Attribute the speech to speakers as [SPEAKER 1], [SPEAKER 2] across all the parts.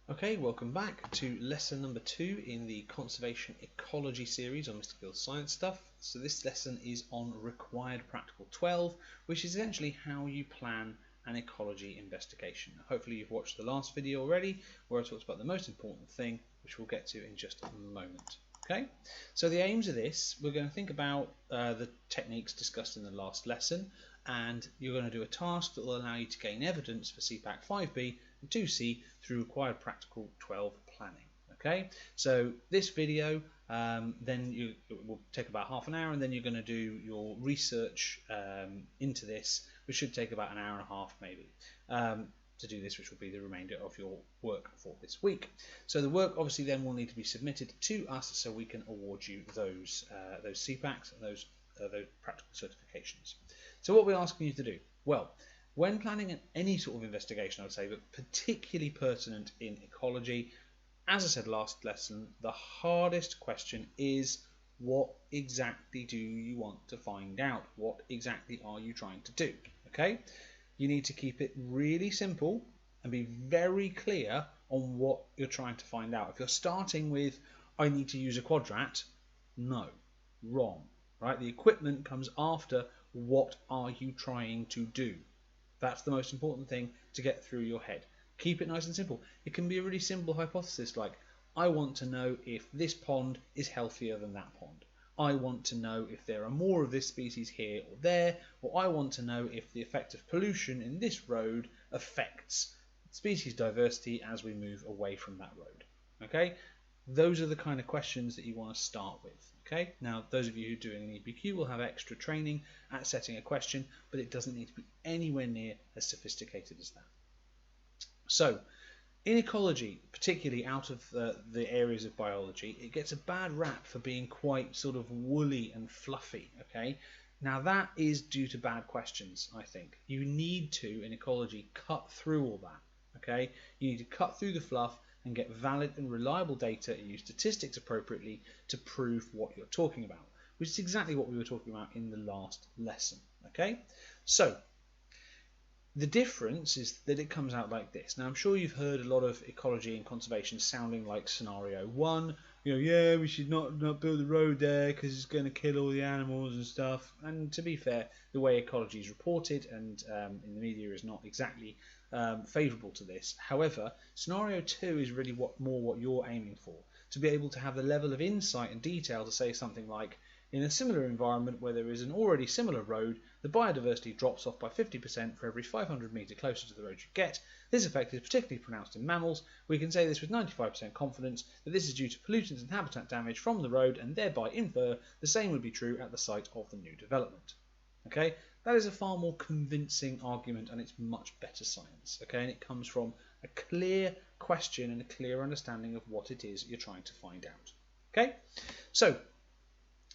[SPEAKER 1] Okay, welcome back to lesson number 2 in the Conservation Ecology series on Mr. Gill's science stuff. So this lesson is on required practical 12, which is essentially how you plan an ecology investigation. Hopefully you've watched the last video already where I talked about the most important thing, which we'll get to in just a moment. Okay, so the aims of this, we're going to think about the techniques discussed in the last lesson, and you're going to do a task that will allow you to gain evidence for CPAC 5B and 2C through required practical 12 planning. Okay, so this video it will take about half an hour, and then you're going to do your research into this, which should take about an hour and a half maybe. To do this, which will be the remainder of your work for this week. So the work obviously then will need to be submitted to us so we can award you those CPACs and those practical certifications. So what we're asking you to do, well, when planning any sort of investigation, I would say, but particularly pertinent in ecology, as I said last lesson, the hardest question is, what exactly do you want to find out? What exactly are you trying to do? Okay? You need to keep it really simple and be very clear on what you're trying to find out. If you're starting with, I need to use a quadrat, no, wrong, right? The equipment comes after, what are you trying to do? That's the most important thing to get through your head. Keep it nice and simple. It can be a really simple hypothesis like, I want to know if this pond is healthier than that pond. I want to know if there are more of this species here or there, or I want to know if the effect of pollution in this road affects species diversity as we move away from that road. Okay, those are the kind of questions that you want to start with. Okay, now those of you who are doing an EPQ will have extra training at setting a question, but it doesn't need to be anywhere near as sophisticated as that. So, in ecology, particularly out of the areas of biology, it gets a bad rap for being quite sort of woolly and fluffy, okay? Now that is due to bad questions, I think. You need to, in ecology, cut through all that, okay? You need to cut through the fluff and get valid and reliable data and use statistics appropriately to prove what you're talking about, which is exactly what we were talking about in the last lesson, okay? So, the difference is that it comes out like this. Now, I'm sure you've heard a lot of ecology and conservation sounding like scenario 1. You know, yeah, we should not build a road there because it's going to kill all the animals and stuff. And to be fair, the way ecology is reported and in the media is not exactly favourable to this. However, scenario 2 is really what you're aiming for. To be able to have the level of insight and detail to say something like, in a similar environment where there is an already similar road, the biodiversity drops off by 50% for every 500 metre closer to the road you get. This effect is particularly pronounced in mammals. We can say this with 95% confidence that this is due to pollutants and habitat damage from the road, and thereby infer the same would be true at the site of the new development. Okay, that is a far more convincing argument, and it's much better science. Okay, and it comes from a clear question and a clear understanding of what it is you're trying to find out. Okay, so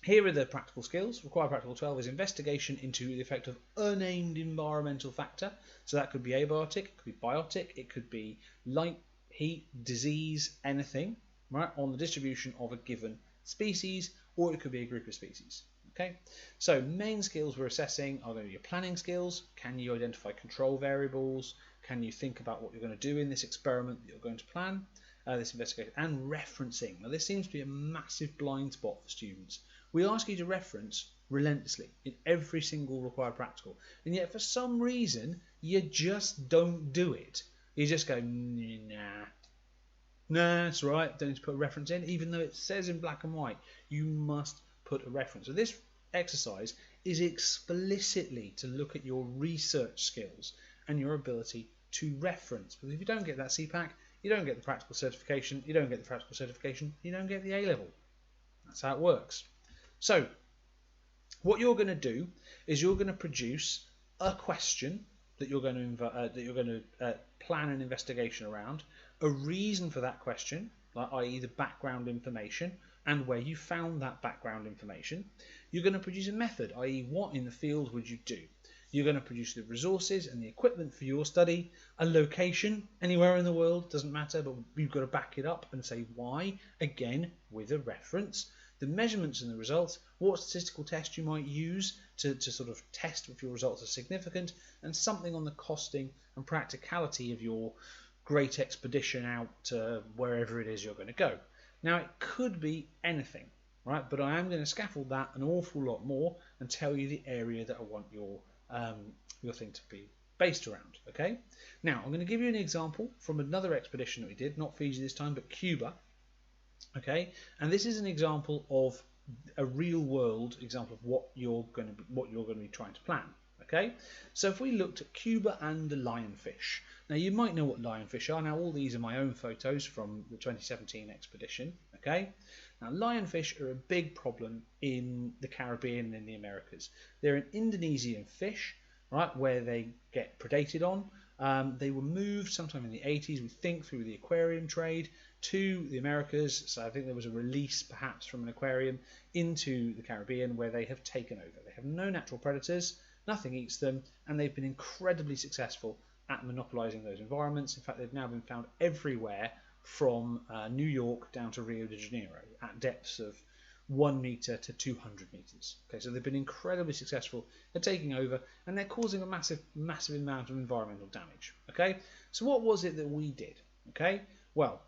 [SPEAKER 1] here are the practical skills. Required practical 12 is investigation into the effect of unnamed environmental factor. So that could be abiotic, it could be biotic, it could be light, heat, disease, anything, right, on the distribution of a given species, or it could be a group of species. Okay, so main skills we're assessing are going to be your planning skills. Can you identify control variables? Can you think about what you're going to do in this experiment that you're going to plan? This investigation, and referencing. Now, this seems to be a massive blind spot for students. We ask you to reference relentlessly in every single required practical, and yet for some reason you just don't do it. You just go, nah, that's right, don't need to put a reference in, even though it says in black and white you must put a reference. So this exercise is explicitly to look at your research skills and your ability to reference, because if you don't get that CPAC, you don't get the practical certification. You don't get the practical certification, you don't get the A level. That's how it works. So, what you're going to do is you're going to produce a question that you're going to plan an investigation around, a reason for that question, like i.e. the background information, and where you found that background information. You're going to produce a method, i.e. what in the field would you do. You're going to produce the resources and the equipment for your study, a location, anywhere in the world, doesn't matter, but you've got to back it up and say why, again, with a reference, the measurements and the results, what statistical test you might use to sort of test if your results are significant, and something on the costing and practicality of your great expedition out to wherever it is you're going to go. Now, it could be anything, right? But I am going to scaffold that an awful lot more and tell you the area that I want your thing to be based around, okay? Now, I'm going to give you an example from another expedition that we did, not Fiji this time, but Cuba, okay? And this is an example of a real-world example of what you're going to be trying to plan, okay? So if we looked at Cuba and the lionfish, now you might know what lionfish are. Now, all these are my own photos from the 2017 expedition, okay? Now, lionfish are a big problem in the Caribbean and in the Americas. They're an Indonesian fish, right, where they get predated on. They were moved sometime in the 80s, we think, through the aquarium trade to the Americas. So I think there was a release perhaps from an aquarium into the Caribbean where they have taken over. They have no natural predators, nothing eats them, and they've been incredibly successful at monopolizing those environments. In fact, they've now been found everywhere from New York down to Rio de Janeiro at depths of 1 meter to 200 meters. Okay, so they've been incredibly successful at taking over, and they're causing a massive amount of environmental damage. Okay, so what was it that we did? Okay, well,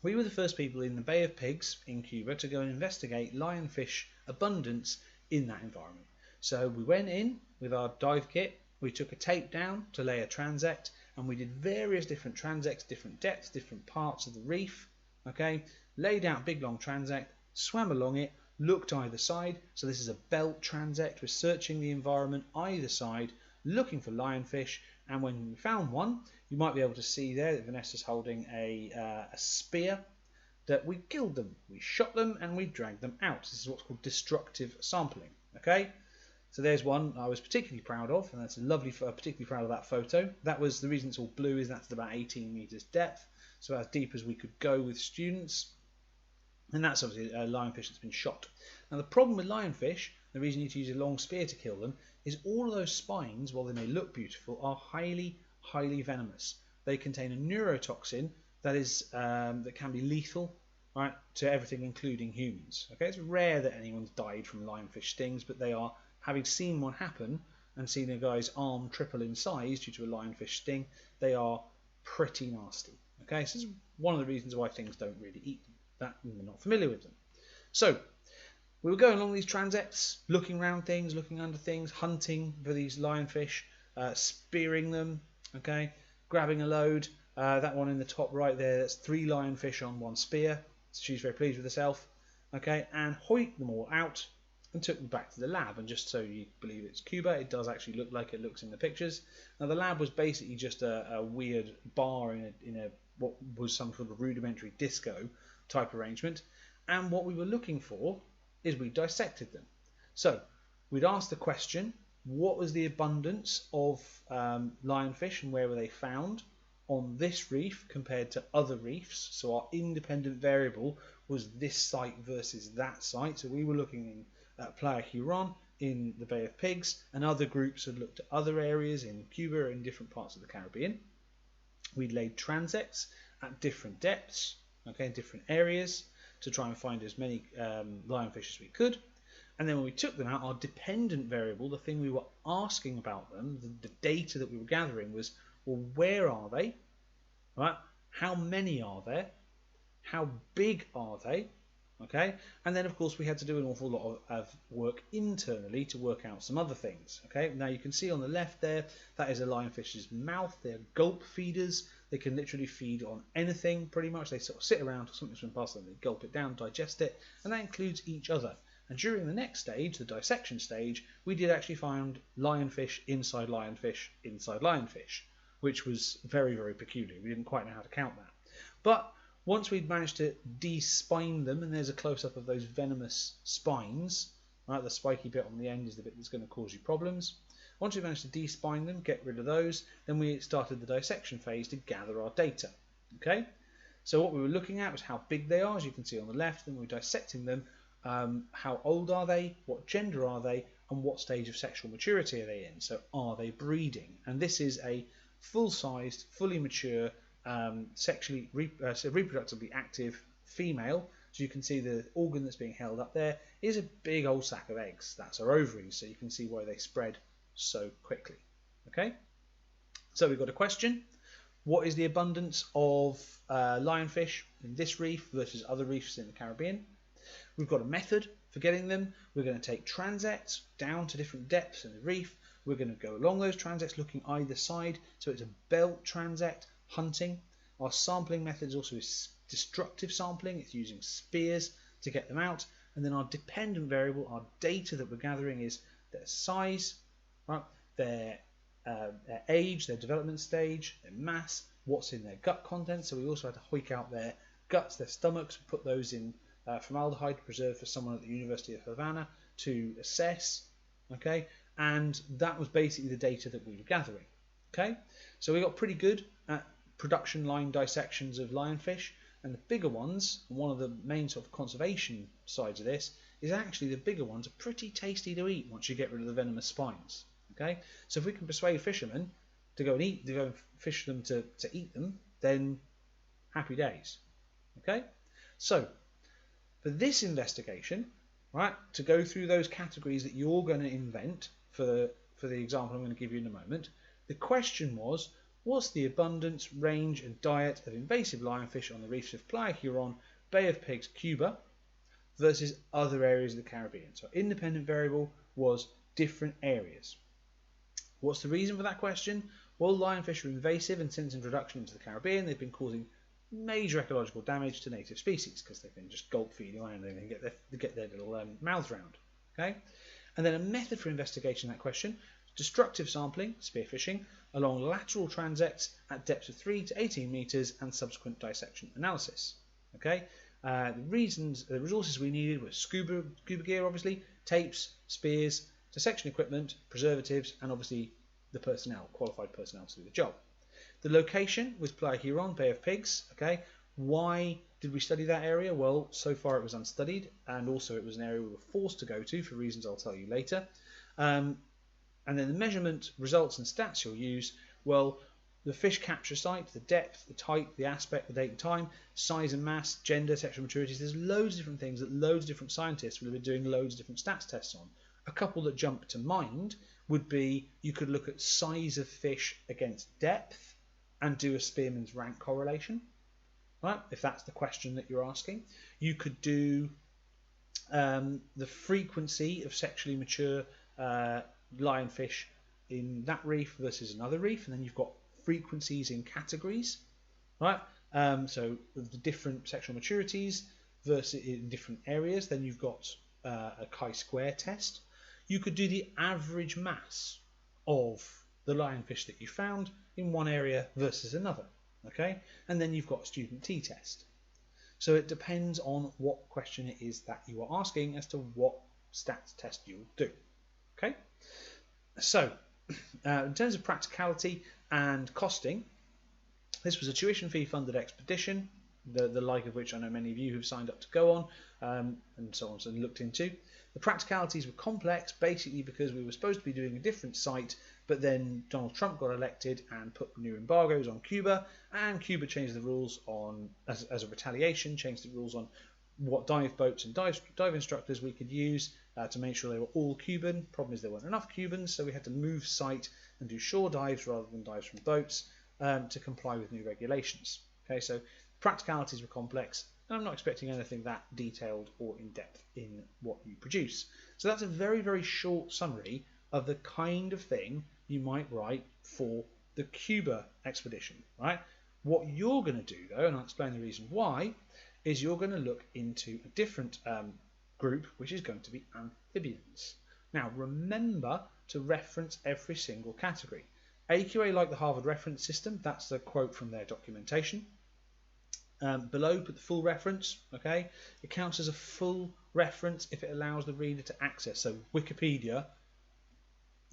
[SPEAKER 1] we were the first people in the Bay of Pigs in Cuba to go and investigate lionfish abundance in that environment. So we went in with our dive kit, we took a tape down to lay a transect, and we did various different transects, different depths, different parts of the reef. Okay, laid out big long transect, swam along it, looked either side. So this is a belt transect. We're searching the environment either side, looking for lionfish, and when we found one, you might be able to see there that Vanessa's holding a spear, that we killed them, we shot them, and we dragged them out. This is what's called destructive sampling. Okay, so there's one I was particularly proud of, and that's a lovely, particularly proud of that photo. That was the reason it's all blue, is that's at about 18 meters depth, so as deep as we could go with students. And that's obviously a lionfish that's been shot. Now the problem with lionfish, the reason you need to use a long spear to kill them, is all of those spines, while they may look beautiful, are highly venomous. They contain a neurotoxin that is that can be lethal, right, to everything, including humans. Okay, it's rare that anyone's died from lionfish stings, but they are, having seen one happen and seen a guy's arm triple in size due to a lionfish sting, they are pretty nasty. Okay, so this is one of the reasons why things don't really eat them, that we're not familiar with them. So we were going along these transects, looking around things, looking under things, hunting for these lionfish, spearing them, okay, grabbing a load. That one in the top right there, that's 3 lionfish on 1 spear. So she's very pleased with herself, okay, and hoiked them all out and took them back to the lab. And just so you believe it's Cuba, it does actually look like it looks in the pictures. Now the lab was basically just a weird bar in a what was some sort of rudimentary disco type arrangement, and what we were looking for is we dissected them. So we'd asked the question, what was the abundance of lionfish and where were they found on this reef compared to other reefs? So our independent variable was this site versus that site. So we were looking at Playa Huron in the Bay of Pigs, and other groups had looked at other areas in Cuba and different parts of the Caribbean. We'd laid transects at different depths, okay, different areas, to try and find as many lionfish as we could. And then when we took them out, our dependent variable, the thing we were asking about them, the data that we were gathering was, well, where are they? Right? How many are there? How big are they? Okay, and then of course we had to do an awful lot of work internally to work out some other things. Okay, now you can see on the left there, that is a lionfish's mouth. They're gulp feeders. They can literally feed on anything pretty much. They sort of sit around, something swims past them, they gulp it down, digest it, and that includes each other. And during the next stage, the dissection stage, we did actually find lionfish inside lionfish inside lionfish, which was very peculiar. We didn't quite know how to count that. But once we'd managed to despine them, and there's a close-up of those venomous spines, right, the spiky bit on the end is the bit that's going to cause you problems. Once we managed to despine them, get rid of those, then we started the dissection phase to gather our data. Okay, so what we were looking at was how big they are, as you can see on the left. Then we were dissecting them. How old are they? What gender are they? And what stage of sexual maturity are they in? So are they breeding? And this is a full-sized, fully mature, sexually reproductively active female. So you can see the organ that's being held up there is a big old sack of eggs. That's her ovaries, so you can see why they spread so quickly. Okay, so we've got a question. what is the abundance of lionfish in this reef versus other reefs in the Caribbean. We've got a method for getting them. We're going to take transects down to different depths in the reef. We're going to go along those transects looking either side, so it's a belt transect hunting. Our sampling method is also destructive sampling. It's using spears to get them out. And then our dependent variable, our data that we're gathering, is their size, right? Their age, their development stage, their mass, what's in their gut content. So we also had to hoik out their guts, their stomachs, put those in formaldehyde preserved for someone at the University of Havana to assess. Okay, and that was basically the data that we were gathering. Okay, so we got pretty good at production line dissections of lionfish, and the bigger ones, and one of the main sort of conservation sides of this, is actually the bigger ones are pretty tasty to eat once you get rid of the venomous spines. Okay, so if we can persuade fishermen to go and fish them to eat them, then happy days. Okay, so for this investigation, right, to go through those categories that you're going to invent for the example I'm going to give you in a moment, the question was, what's the abundance, range and diet of invasive lionfish on the reefs of Playa Huron, Bay of Pigs, Cuba versus other areas of the Caribbean? So independent variable was different areas. What's the reason for that question? Well, lionfish are invasive, and since introduction into the Caribbean they've been causing major ecological damage to native species because they can just gulp feed around and they get their little mouths round. Okay, and then a method for investigating that question: destructive sampling, spearfishing, along lateral transects at depths of 3 to 18 meters, and subsequent dissection analysis. Okay, the resources we needed were scuba gear, obviously, tapes, spears, dissection equipment, preservatives, and obviously the personnel, qualified personnel to do the job. The location was Playa Huron, Bay of Pigs. Okay, why did we study that area? Well, so far it was unstudied, and also it was an area we were forced to go to for reasons I'll tell you later. And then the measurement results and stats you'll use, well, the fish capture site, the depth, the type, the aspect, the date and time, size and mass, gender, sexual maturities. There's loads of different things that loads of different scientists will have been doing loads of different stats tests on. A couple that jump to mind would be you could look at size of fish against depth and do a Spearman's rank correlation, right? If that's the question that you're asking. You could do the frequency of sexually mature lionfish in that reef versus another reef, and then you've got frequencies in categories, right? So the different sexual maturities versus in different areas. Then you've got a chi-square test. You could do the average mass of the lionfish that you found in one area versus another, okay? And then you've got a student t-test. So it depends on what question it is that you are asking as to what stats test you'll do, okay? So in terms of practicality and costing, this was a tuition fee funded expedition, the like of which I know many of you have signed up to go on, and so on, and looked into. The practicalities were complex, basically because we were supposed to be doing a different site, but then Donald Trump got elected and put new embargoes on Cuba, and Cuba changed the rules on, as a retaliation, changed the rules on what dive boats and dive instructors we could use to make sure they were all Cuban. Problem is there weren't enough Cubans, so we had to move site and do shore dives rather than dives from boats to comply with new regulations. Okay, so practicalities were complex, and I'm not expecting anything that detailed or in-depth in what you produce. So that's a very, very short summary of the kind of thing you might write for the Cuba expedition, right? What you're going to do, though, and I'll explain the reason why, is you're going to look into a different group, which is going to be amphibians. Now, remember to reference every single category. AQA like the Harvard reference system. That's the quote from their documentation. Below, put the full reference. Okay, it counts as a full reference if it allows the reader to access. So Wikipedia,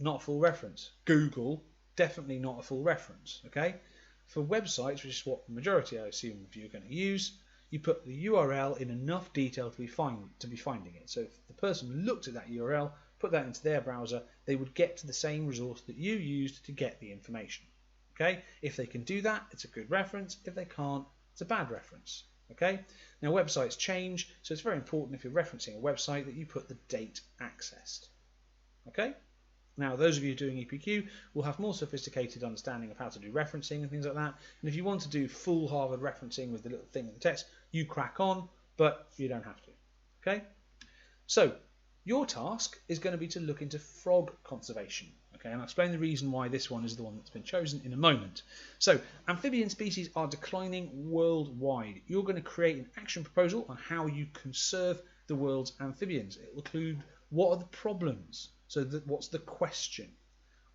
[SPEAKER 1] not a full reference. Google, definitely not a full reference. Okay, for websites, which is what the majority I assume of you are going to use, you put the URL in enough detail to be finding it. So if the person looked at that URL, put that into their browser, they would get to the same resource that you used to get the information. Okay, if they can do that, it's a good reference. If they can't, it's a bad reference. Okay, now websites change, so it's very important if you're referencing a website that you put the date accessed. Okay, Now, those of you doing EPQ will have more sophisticated understanding of how to do referencing and things like that. And if you want to do full Harvard referencing with the little thing in the text, you crack on, but you don't have to. Okay? So, your task is going to be to look into frog conservation. Okay, and I'll explain the reason why this one is the one that's been chosen in a moment. So, amphibian species are declining worldwide. You're going to create an action proposal on how you conserve the world's amphibians. It will include what are the problems. So, what's the question?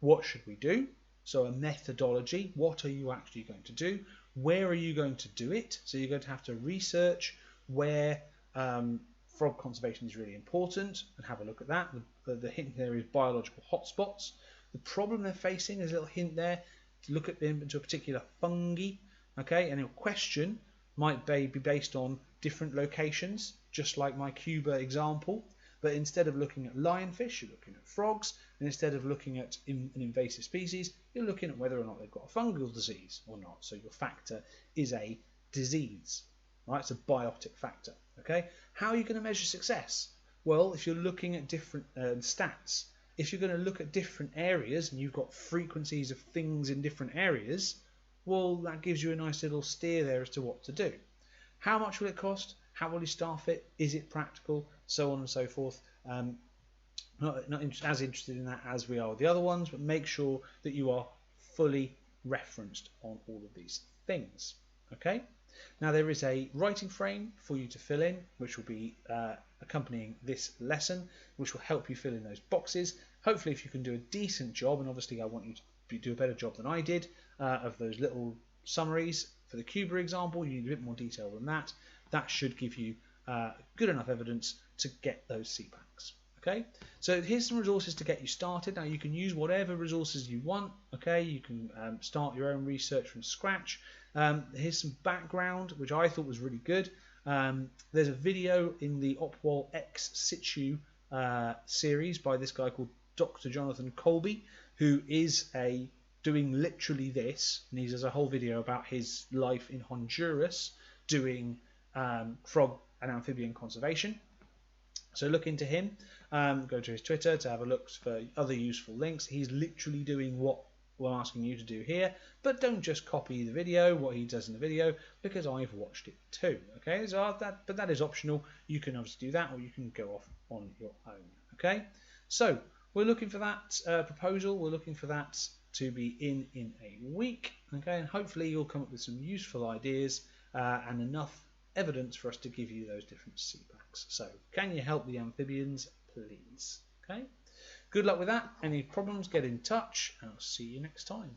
[SPEAKER 1] What should we do? So, a methodology. What are you actually going to do? Where are you going to do it? So, you're going to have to research where frog conservation is really important and have a look at that. The hint there is biological hotspots. The problem they're facing is a little hint there to look at them into a particular fungi. Okay, and your question might be based on different locations, just like my Cuba example. But instead of looking at lionfish, you're looking at frogs. And instead of looking at an invasive species, you're looking at whether or not they've got a fungal disease or not. So your factor is a disease. Right? It's a biotic factor. Okay? How are you going to measure success? Well, if you're looking at different stats, if you're going to look at different areas and you've got frequencies of things in different areas, well, that gives you a nice little steer there as to what to do. How much will it cost? How will you staff it? Is it practical? So on and so forth. Not as interested in that as we are with the other ones, but make sure that you are fully referenced on all of these things. Okay? Now there is a writing frame for you to fill in, which will be accompanying this lesson, which will help you fill in those boxes. Hopefully if you can do a decent job, and obviously I want you to do a better job than I did, of those little summaries. For the Cuba example, you need a bit more detail than that. That should give you good enough evidence to get those CPACs. Okay, so here's some resources to get you started. Now you can use whatever resources you want. Okay, you can start your own research from scratch. Here's some background, which I thought was really good. There's a video in the Opwal Ex Situ series by this guy called Dr. Jonathan Colby, who is doing literally this, and he does a whole video about his life in Honduras doing frog and amphibian conservation. So look into him. Go to his Twitter to have a look for other useful links. He's literally doing what we're asking you to do here, but don't just copy the video, what he does in the video, because I've watched it too. Okay, so but that is optional. You can obviously do that, or you can go off on your own. Okay, so we're looking for that proposal. We're looking for that to be in a week. Okay, and hopefully you'll come up with some useful ideas and enough evidence for us to give you those different CPACs. So, can you help the amphibians, please? Okay. Good luck with that. Any problems, get in touch, and I'll see you next time.